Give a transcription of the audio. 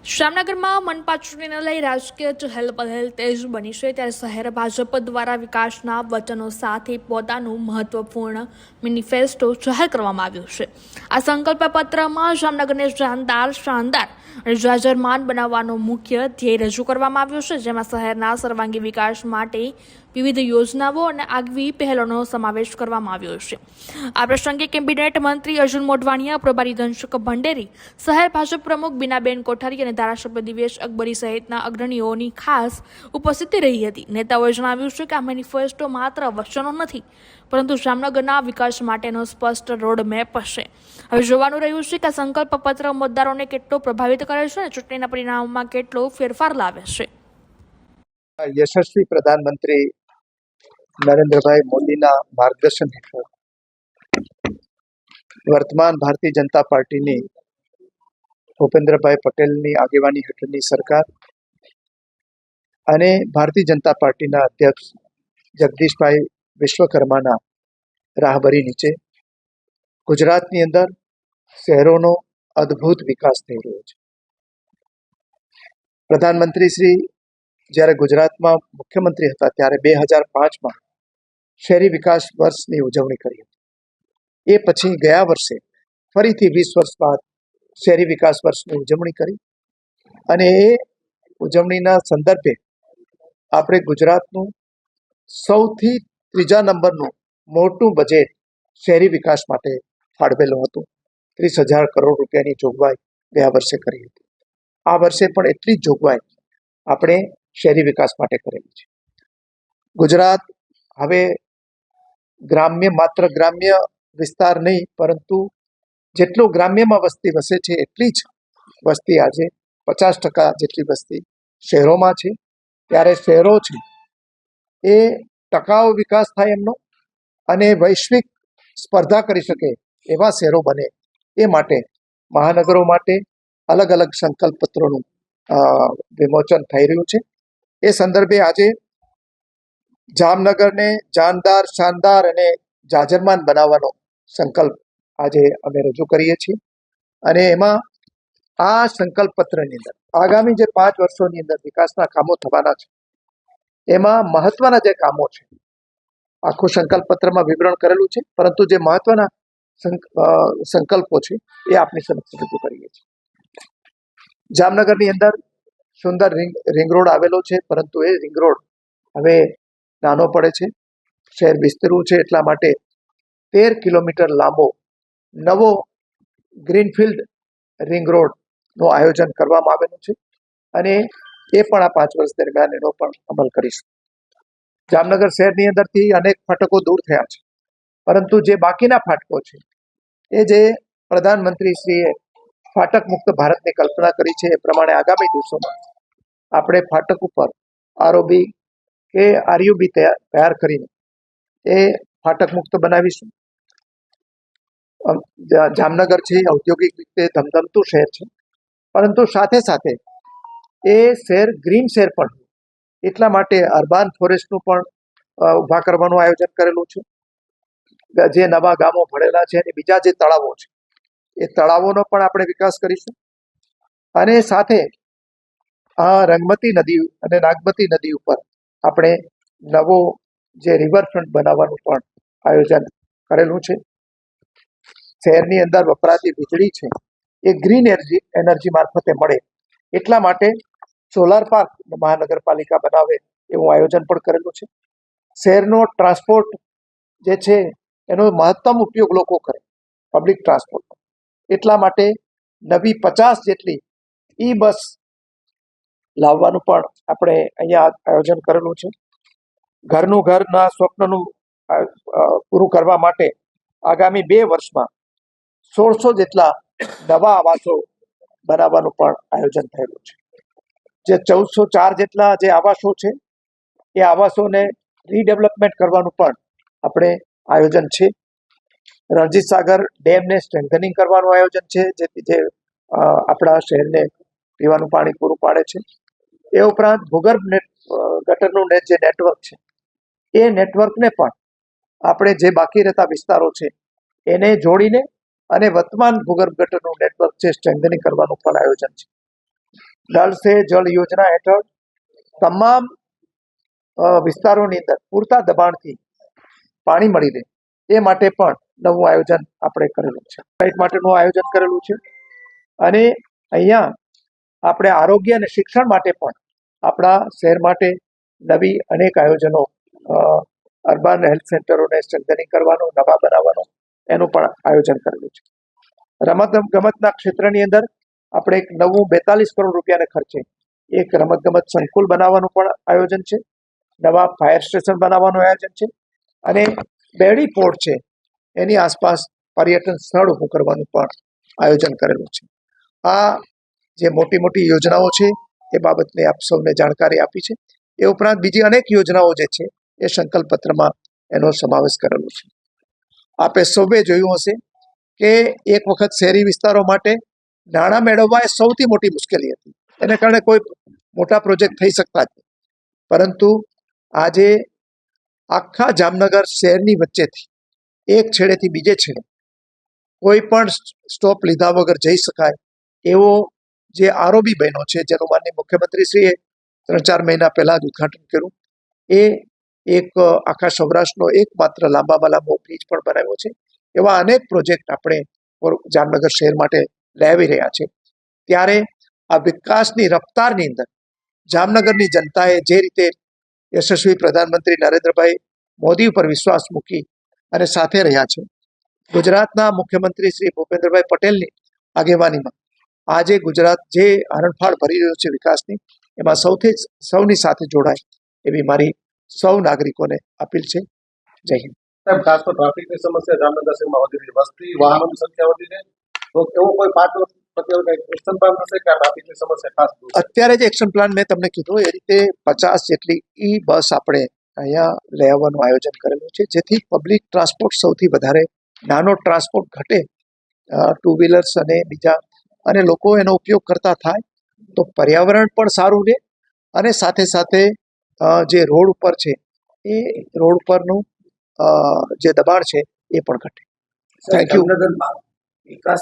જામનગરમાં મનપા ચૂંટણીને લઈ રાજકીય ચહેલપહેલ તેજ બની છે ત્યારે શહેર ભાજપ દ્વારા વિકાસના વચનો સાથે પોતાનું મહત્વપૂર્ણ મેનિફેસ્ટો જાહેર કરવામાં આવ્યું છે। આ સંકલ્પ પત્રમાં જામનગરને શાનદાર અને જાજરમાન બનાવવાનો મુખ્ય ધ્યેય રજૂ કરવામાં આવ્યો છે, જેમાં શહેરના સર્વાંગી વિકાસ માટે વિવિધ યોજનાઓ અને આગવી પહેલોનો સમાવેશ કરવામાં આવ્યો છે। આ પ્રસંગે કેબિનેટ મંત્રી અર્જુન મોઢવાણિયા, પ્રભારી ધનસુખ ભંડેરી, શહેર ભાજપ પ્રમુખ બીનાબેન કોઠારી અને ધારાસભ્ય દિવેશ અકબરી સહિતના અગ્રણીઓની ખાસ ઉપસ્થિતિ રહી હતી। નેતાઓએ જણાવ્યું છે કે આ મેનિફેસ્ટો માત્ર વચનો નથી, પરંતુ જામનગરના વિકાસ માટેનો સ્પષ્ટ રોડમેપ છે। હવે જોવાનું રહ્યું છે કે આ સંકલ્પ પત્ર મતદારોને કેટલો પ્રભાવિત કરે છે અને ચૂંટણીના પરિણામમાં કેટલો ફેરફાર લાવે છે। યશસ્વી પ્રધાનમંત્રી નરેન્દ્રભાઈ મોદીના માર્ગદર્શન હેઠળ વર્તમાન ભારતીય જનતા પાર્ટીની ભૂપેન્દ્રભાઈ પટેલની આગેવાની હેઠળની સરકાર અને ભારતીય જનતા પાર્ટીના અધ્યક્ષ જગદીશભાઈ વિશ્વકર્માના રાહબરી નીચે ગુજરાતની અંદર શહેરોનો અદ્ભુત વિકાસ થઈ રહ્યો છે। પ્રધાનમંત્રી શ્રી જ્યારે ગુજરાતમાં મુખ્યમંત્રી હતા ત્યારે 2005માં શહેરી વિકાસ વર્ષની ઉજવણી કરી હતી। એ પછી ગયા વર્ષે ફરીથી 20 વર્ષ બાદ શહેરી વિકાસ વર્ષની ઉજવણી કરી અને એ ઉજવણીના સંદર્ભે આપણે ગુજરાતનું સૌથી ત્રીજા નંબરનું મોટું બજેટ શહેરી વિકાસ માટે ફાળવેલું હતું। 30,000 કરોડ રૂપિયાની જોગવાઈ ગયા વર્ષે કરી હતી। આ વર્ષે પણ એટલી જ જોગવાઈ આપણે શહેરી વિકાસ માટે કરેલી છે। ગુજરાત હવે માત્ર ગ્રામ્ય વિસ્તાર નહીં, પરંતુ જેટલું ગ્રામ્યમાં વસ્તી વસે છે એટલી જ વસ્તી આજે 50% જેટલી વસ્તી શહેરોમાં છે। ત્યારે શહેરો છે એ ટકાઉ વિકાસ થાય એમનો અને વૈશ્વિક સ્પર્ધા કરી શકે એવા શહેરો બને એ માટે મહાનગરો માટે અલગ અલગ સંકલ્પ પત્રોનું વિમોચન થઈ રહ્યું છે। એ સંદર્ભે આજે જામનગરને શાનદાર અને જાજરમાન બનાવવાનો સંકલ્પ આજે અમે રજૂ કરીએ છીએ અને એમાં આ સંકલ્પ પત્રની અંદર આગામી જે 5 વર્ષોની અંદર વિકાસના કામો થવાના છે એમાં મહત્વના જે કામો છે આખું સંકલ્પ પત્રમાં વિવરણ કરેલું છે, પરંતુ જે મહત્વના સંકલ્પો છે એ આપની સમક્ષ રજૂ કરીએ છીએ। જામનગરની અંદર સુંદર રિંગ રોડ આવેલો છે, પરંતુ એ રિંગ રોડ હવે નાનો પડે છે। શહેર વિસ્તરવું છે એટલા માટે 13 કિલોમીટર લાંબો નવો ગ્રીનફિલ્ડ રિંગ રોડનું આયોજન કરવામાં આવેલું છે અને એ પણ આ 5 વર્ષ દરમિયાન એનો પણ અમલ કરીશું। જામનગર શહેરની અંદરથી અનેક ફાટકો દૂર થયા છે, પરંતુ જે બાકીના ફાટકો છે એ જે પ્રધાનમંત્રીશ્રીએ ફાટક મુક્ત ભારતની કલ્પના કરી છે એ પ્રમાણે આગામી દિવસોમાં આપણે ફાટક ઉપર આરઓબી કે આરયુબી તૈયાર કરીને એ ફાટક મુક્ત બનાવીશું। જામનગર છે ઔદ્યોગિક રીતે ધમધમતું શહેર છે, પરંતુ સાથે સાથે એ શહેર ગ્રીન શહેર પણ એટલા માટે અર્બાન ફોરેસ્ટનું પણ ઊભા કરવાનું આયોજન કરેલું છે। જે નવા ગામો ભળેલા છે અને બીજા જે તળાવો છે એ તળાવોનો પણ આપણે વિકાસ કરીશું અને સાથે આ રંગમતી નદી અને નાગમતી નદી ઉપર આપણે નવો જે રિવરફ્રન્ટ બનાવવાનું પણ આયોજન કરેલું છે। શહેરની અંદર વપરાતી વીજળી છે એ ગ્રીન એનર્જી મારફતે મળે એટલા માટે સોલાર પાર્ક મહાનગરપાલિકા બનાવે એવું આયોજન પણ કરેલું છે। શહેરનો ટ્રાન્સપોર્ટ જે છે એનો મહત્તમ ઉપયોગ લોકો કરે પબ્લિક ટ્રાન્સપોર્ટ, એટલા માટે નવી 50 જેટલી ઈ બસ લાવવાનું પણ આપણે અહીંયા આયોજન કરેલું છે। ઘરનું ઘરના સ્વપ્નનું પૂરું કરવા માટે આગામી 2 વર્ષમાં 1600 જેટલા નવા આવાસો બનાવવાનું પણ આયોજન થયેલું છે। જે 1404 જેટલા જે આવાસો છે એ આવાસોને રીડેવલપમેન્ટ કરવાનું પણ આપણે આયોજન છે। રણજીત સાગર ડેમને સ્ટ્રેન્થનિંગ કરવાનું આયોજન છે, જેથી જે આપણા શહેરને પીવાનું પાણી પૂરું પાડે છે। એ ઉપરાંત ભૂગર્ભ ગટરનું જે નેટવર્ક છે એ નેટવર્કને પણ આપણે જે બાકી રહેતા વિસ્તારો છે એને જોડીને અને વર્તમાન ભૂગર્ભ ગટરનું નેટવર્ક છે સ્ટ્રેન્થનિંગ કરવાનું પણ આયોજન છે। નળ સે જળ યોજના હેઠળ તમામ વિસ્તારોની અંદર પૂરતા દબાણથી પાણી મળી રહે એ માટે પણ નવું આયોજન આપણે કરેલું છે. લાઇટ માટેનું આયોજન કરેલું છે અને અહીંયા આપણે આરોગ્ય અને શિક્ષણ માટે પણ આપણા શહેર માટે નવી અનેક આયોજનો અર્બન હેલ્થ સેન્ટરોને સ્ટ્રેન્થનિંગ કરવાનું, નવા બનાવવાનું એનું પણ આયોજન કરેલું છે. રમતગમતના ક્ષેત્રની અંદર આપણે એક નવું 42 કરોડ રૂપિયાને ખર્ચે એક રમતગમત સંકુલ બનાવવાનું પણ આયોજન છે. નવા ફાયર સ્ટેશન બનાવવાનું આયોજન છે અને બેડી પોર્ટ છે એની આસપાસ પર્યટન સ્થળ ઊભું કરવાનું પણ આયોજન કરેલું છે. આ જે મોટી મોટી યોજનાઓ છે એ બાબતની આપ સૌને જાણકારી આપી છે. એ ઉપરાંત બીજી અનેક યોજનાઓ જે છે એ સંકલ્પ પત્રમાં એનો સમાવેશ કરેલો છે. આપે સૌએ જોયું હશે કે એક વખત શહેરી વિસ્તારો માટે નાણાં મેળવવા એ સૌથી મોટી મુશ્કેલી હતી. એને કારણે કોઈ મોટા પ્રોજેક્ટ થઈ શકતા જ નહીં. પરંતુ આજે આખા જામનગર શહેરની વચ્ચેથી એક છેડેથી બીજે છેડે કોઈ પણ સ્ટોપ લીધા વગર જઈ શકાય એવો જે આરઓબી બન્યો છે, જેનું માનનીય મુખ્યમંત્રીશ્રીએ 3-4 મહિના પહેલા જ ઉદ્ઘાટન કર્યું, એ એક આખા સૌરાષ્ટ્રનો એકમાત્ર લાંબામાં લાંબો બ્રિજ પણ બનાવ્યો છે. એવા અનેક પ્રોજેક્ટ આપણે જામનગર શહેર માટે લાવી રહ્યા છે. ત્યારે આ વિકાસની રફતારની અંદર જામનગરની જનતાએ જે રીતે યશસ્વી પ્રધાનમંત્રી નરેન્દ્રભાઈ મોદી ઉપર વિશ્વાસ મૂકી અને સાથે રહ્યા છે, ગુજરાતના મુખ્યમંત્રી શ્રી ભૂપેન્દ્રભાઈ પટેલની આગેવાનીમાં આજે ગુજરાત જે હરણફાળ ભરી રહ્યું છે વિકાસની, એમાં સૌની સાથે જોડાય એવી મારી સૌ નાગરિકોને અપીલ છે. જય હિન્દ. ખાસ તો ટ્રાફિકની સમસ્યા જામનગર શહેરમાં વધી રહી છે, વસ્તી વાહનોની સંખ્યા વધી છે, તો એવો કોઈ 5 વર્ષ પછી એક્શન પ્લાન થશે કે આ ટ્રાફિકની સમસ્યા ખાસ દૂર? અત્યારે જે એક્શન પ્લાન મેં તમને કીધું એ રીતે 50 જેટલી ઈ બસ આપણે અહીંયા લઈ આવવાનું આયોજન કરેલું છે, જેથી પબ્લિક ટ્રાન્સપોર્ટ સૌથી વધારે નાનો ટ્રાન્સપોર્ટ ઘટે, ટુ વ્હીલર્સ અને બીજા, અને લોકો એનો ઉપયોગ કરતા થાય તો પર્યાવરણ પણ સારું રહે અને સાથે સાથે જે રોડ ઉપર છે એ રોડ પરનું જે દબાણ છે એ પણ ઘટે. Thank you. વિકાસ